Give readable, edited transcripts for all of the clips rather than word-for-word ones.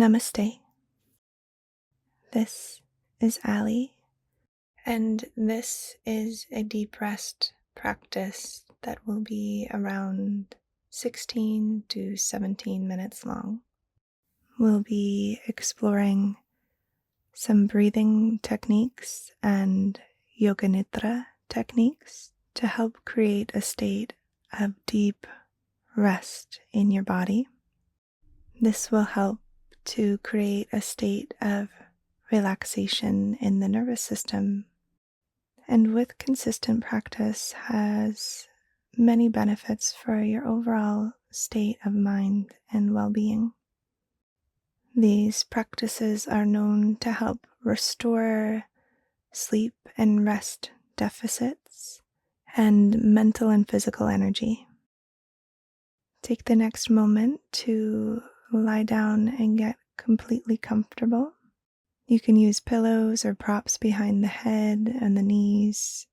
Namaste. This is Ally, and this is a deep rest practice that will be around 16 to 17 minutes long. We'll be exploring some breathing techniques and yoga nidra techniques to help create a state of deep rest in your body. This will help to create a state of relaxation in the nervous system, and with consistent practice has many benefits for your overall state of mind and well-being. These practices are known to help restore sleep and rest deficits and mental and physical energy. Take the next moment to lie down and get completely comfortable. You can use pillows or props behind the head and the knees,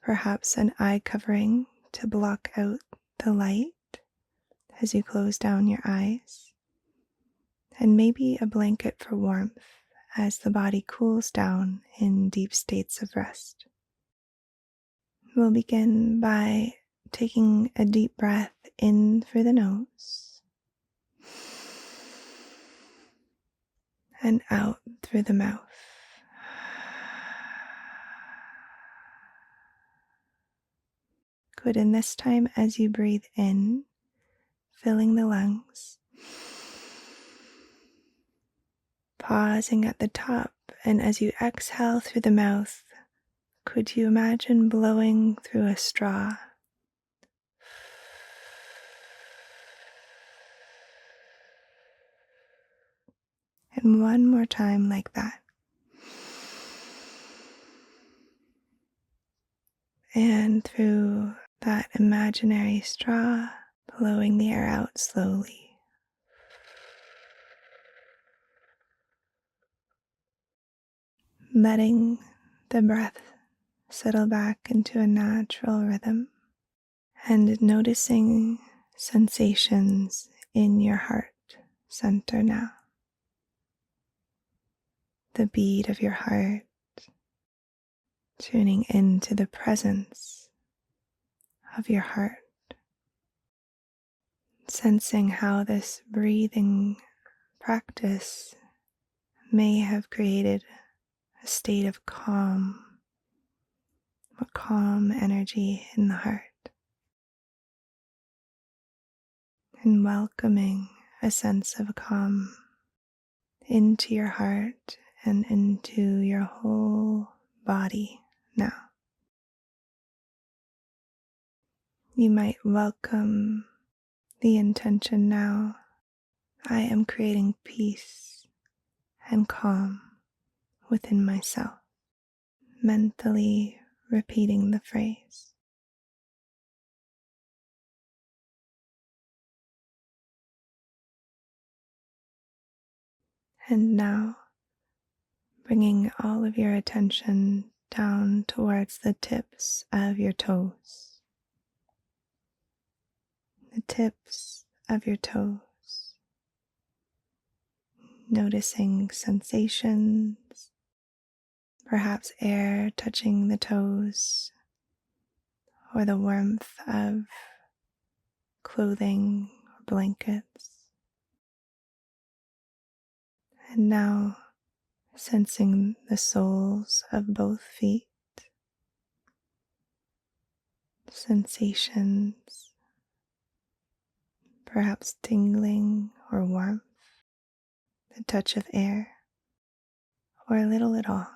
perhaps an eye covering to block out the light as you close down your eyes, and maybe a blanket for warmth as the body cools down in deep states of rest. We'll begin by taking a deep breath in through the nose and out through the mouth. Good, and this time as you breathe in, filling the lungs, pausing at the top, and as you exhale through the mouth, could you imagine blowing through a straw? And one more time like that. And through that imaginary straw, blowing the air out slowly. Letting the breath settle back into a natural rhythm, and noticing sensations in your heart center now. The beat of your heart, tuning into the presence of your heart, sensing how this breathing practice may have created a state of calm, a calm energy in the heart, and welcoming a sense of calm into your heart and into your whole body now. You might welcome the intention now: I am creating peace and calm within myself, mentally repeating the phrase. And now, bringing all of your attention down towards the tips of your toes. The tips of your toes. Noticing sensations, perhaps air touching the toes, or the warmth of clothing or blankets. And now sensing the soles of both feet, sensations, perhaps tingling or warmth, the touch of air, or a little at all.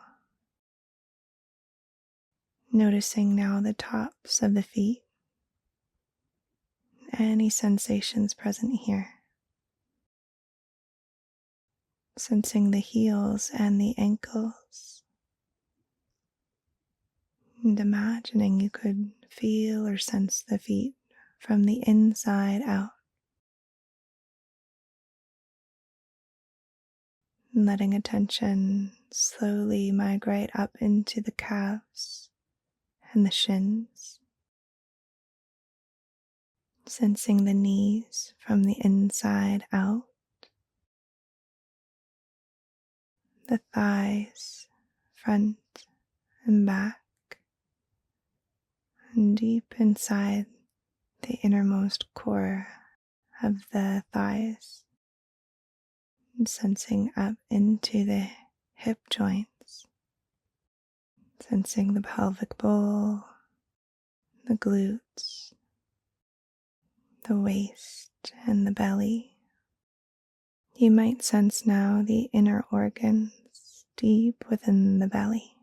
Noticing now the tops of the feet, any sensations present here. Sensing the heels and the ankles, and imagining you could feel or sense the feet from the inside out. Letting attention slowly migrate up into the calves and the shins. Sensing the knees from the inside out. the thighs, front and back, and deep inside the innermost core of the thighs, and sensing up into the hip joints, sensing the pelvic bowl, the glutes, the waist, and the belly. You might sense now the inner organs deep within the belly.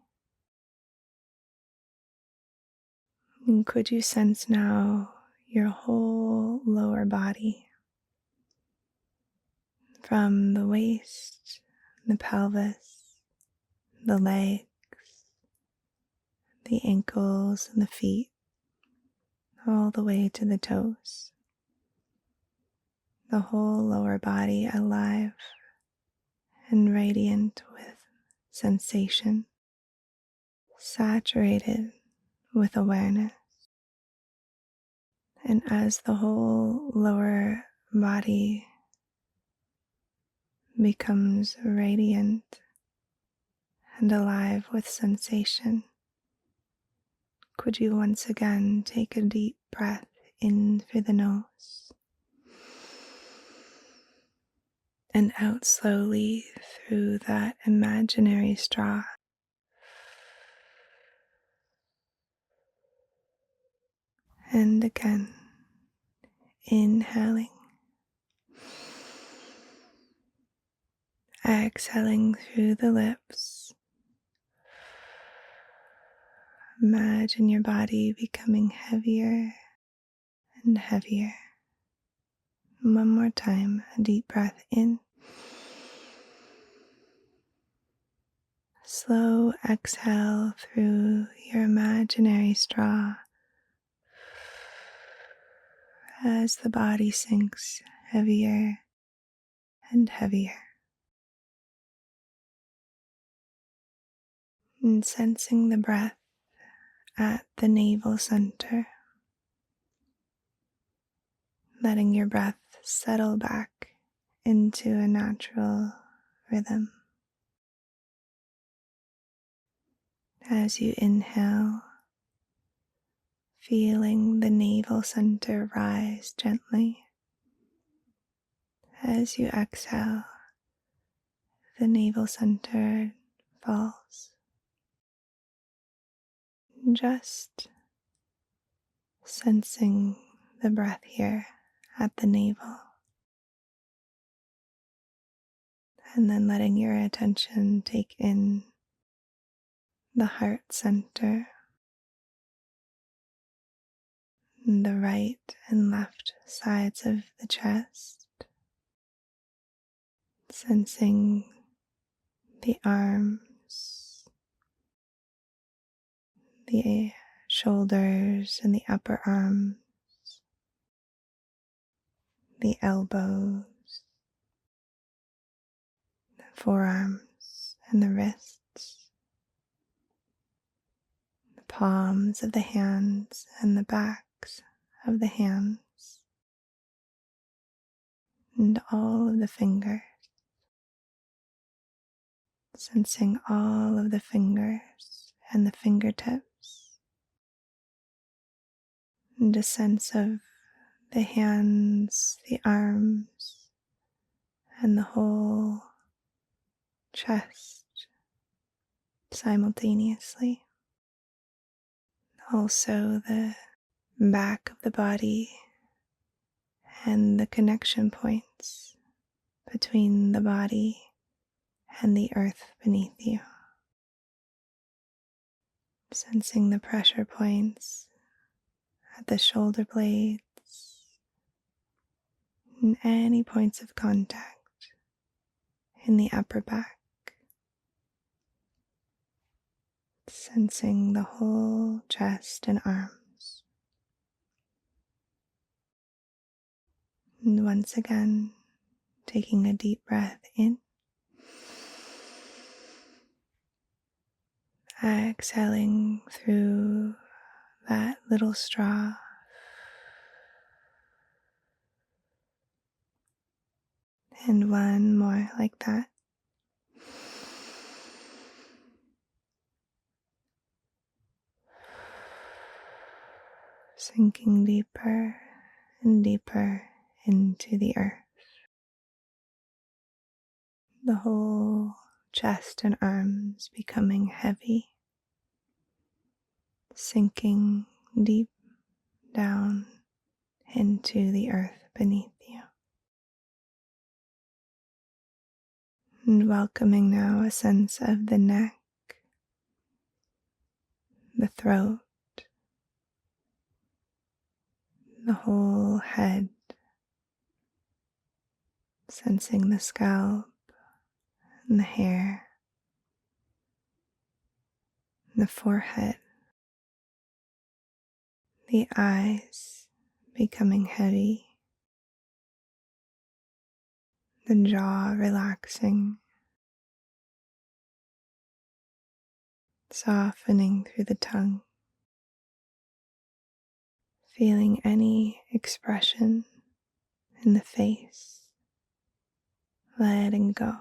And could you sense now your whole lower body, from the waist, the pelvis, the legs, the ankles and the feet, all the way to the toes. The whole lower body alive and radiant with sensation, saturated with awareness. And as the whole lower body becomes radiant and alive with sensation, could you once again take a deep breath in through the nose and out slowly through that imaginary straw. And again, inhaling, exhaling through the lips. Imagine your body becoming heavier and heavier. One more time, a deep breath in. Slow exhale through your imaginary straw as the body sinks heavier and heavier. And sensing the breath at the navel center, letting your breath settle back into a natural rhythm. As you inhale, feeling the navel center rise gently. As you exhale, the navel center falls. Just sensing the breath here at the navel. And then letting your attention take in the heart center, the right and left sides of the chest, sensing the arms, the shoulders and the upper arms, the elbows, the forearms and the wrists, the palms of the hands and the backs of the hands, and all of the fingers. Sensing all of the fingers and the fingertips, and a sense of the hands, the arms, and the whole chest simultaneously. Also the back of the body and the connection points between the body and the earth beneath you. Sensing the pressure points at the shoulder blades and any points of contact in the upper back. Sensing the whole chest and arms. And once again, taking a deep breath in. Exhaling through that little straw. And one more like that. sinking deeper and deeper into the earth. The whole chest and arms becoming heavy, sinking deep down into the earth beneath you. And welcoming now a sense of the neck, the throat, the whole head, sensing the scalp and the hair, the forehead, the eyes becoming heavy, the jaw relaxing, softening through the tongue, feeling any expression in the face, letting go,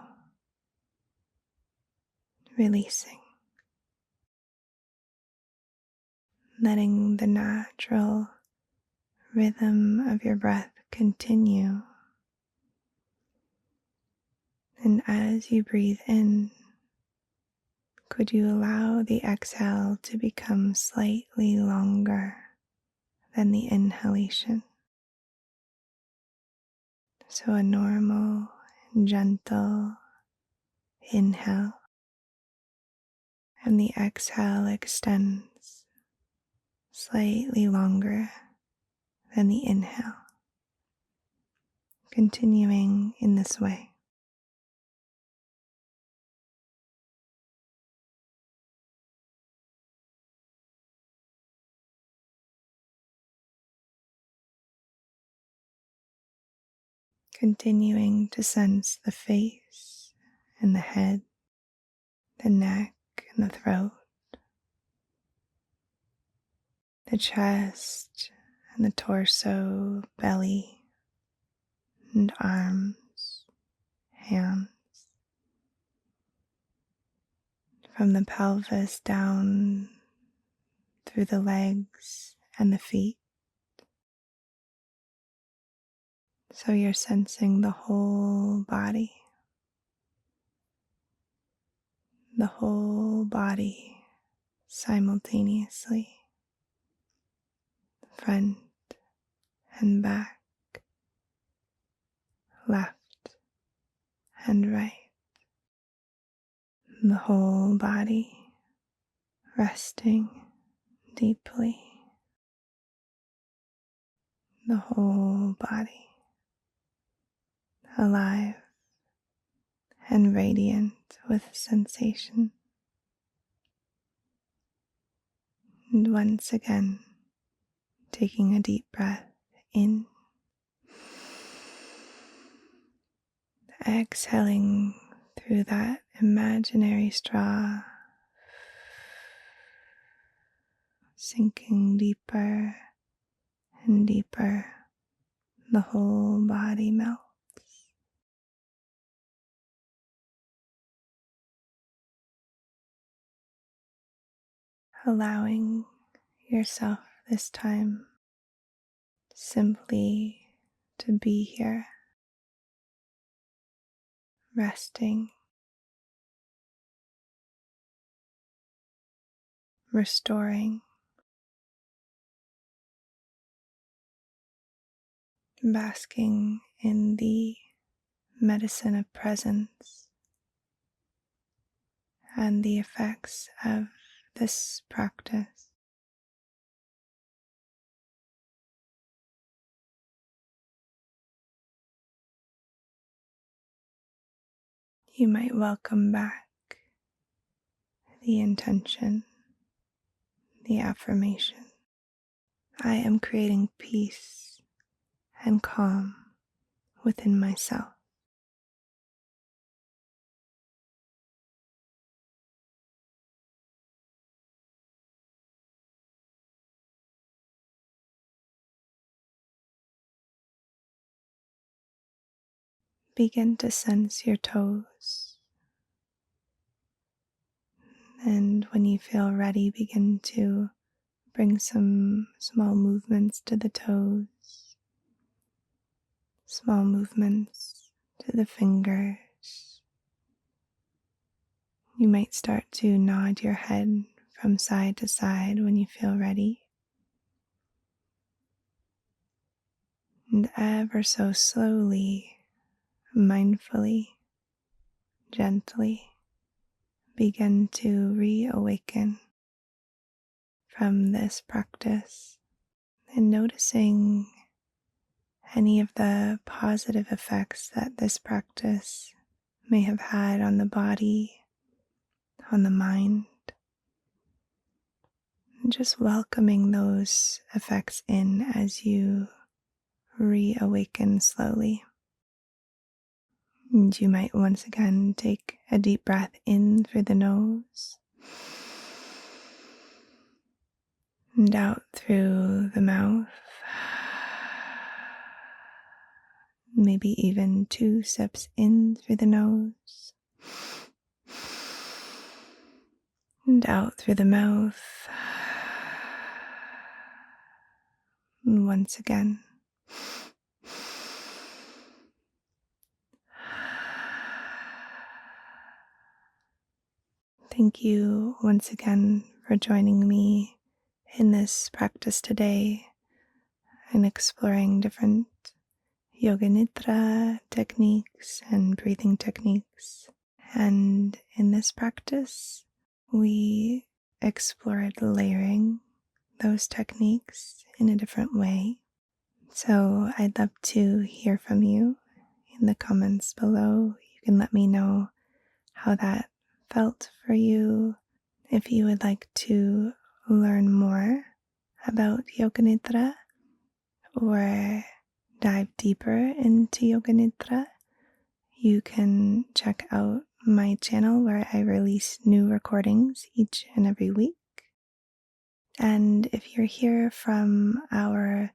releasing, letting the natural rhythm of your breath continue. And as you breathe in, could you allow the exhale to become slightly longer than the inhalation? So a normal, gentle inhale, and the exhale extends slightly longer than the inhale, continuing in this way. Continuing to sense the face and the head, the neck and the throat, the chest and the torso, belly and arms, hands, from the pelvis down through the legs and the feet. So you're sensing the whole body simultaneously, front and back, left and right, the whole body resting deeply, the whole body alive and radiant with sensation. And once again, taking a deep breath in, exhaling through that imaginary straw, sinking deeper and deeper, the whole body melts. Allowing yourself this time simply to be here, resting, restoring, basking in the medicine of presence and the effects of this practice. You might welcome back the intention, the affirmation. I am creating peace and calm within myself. Begin to sense your toes, and when you feel ready, begin to bring some small movements to the toes, small movements to the fingers. You might start to nod your head from side to side when you feel ready. And ever so slowly, mindfully, gently begin to reawaken from this practice and noticing any of the positive effects that this practice may have had on the body, on the mind, and just welcoming those effects in as you reawaken slowly. And you might once again take a deep breath in through the nose and out through the mouth. Maybe even 2 sips in through the nose and out through the mouth. And once again. Thank you once again for joining me in this practice today and exploring different Yoga Nidra techniques and breathing techniques. And in this practice, we explored layering those techniques in a different way. So I'd love to hear from you in the comments below. You can let me know how that felt for you. If you would like to learn more about Yoga Nidra or dive deeper into Yoga Nidra, you can check out my channel where I release new recordings each and every week. And if you're here from our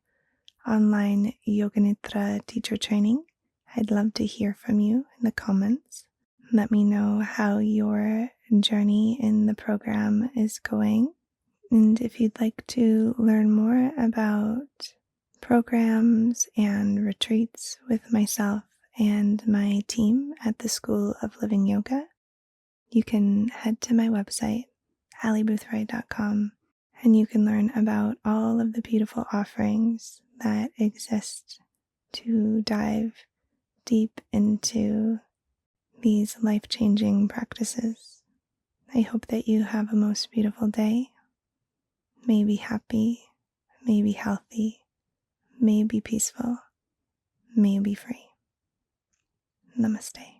online Yoga Nidra teacher training, I'd love to hear from you in the comments. Let me know how your journey in the program is going. And if you'd like to learn more about programs and retreats with myself and my team at the School of Living Yoga, you can head to my website, allyboothroyd.com, and you can learn about all of the beautiful offerings that exist to dive deep into these life-changing practices. I hope that you have a most beautiful day. May be happy, may be healthy, may be peaceful, may be free. Namaste.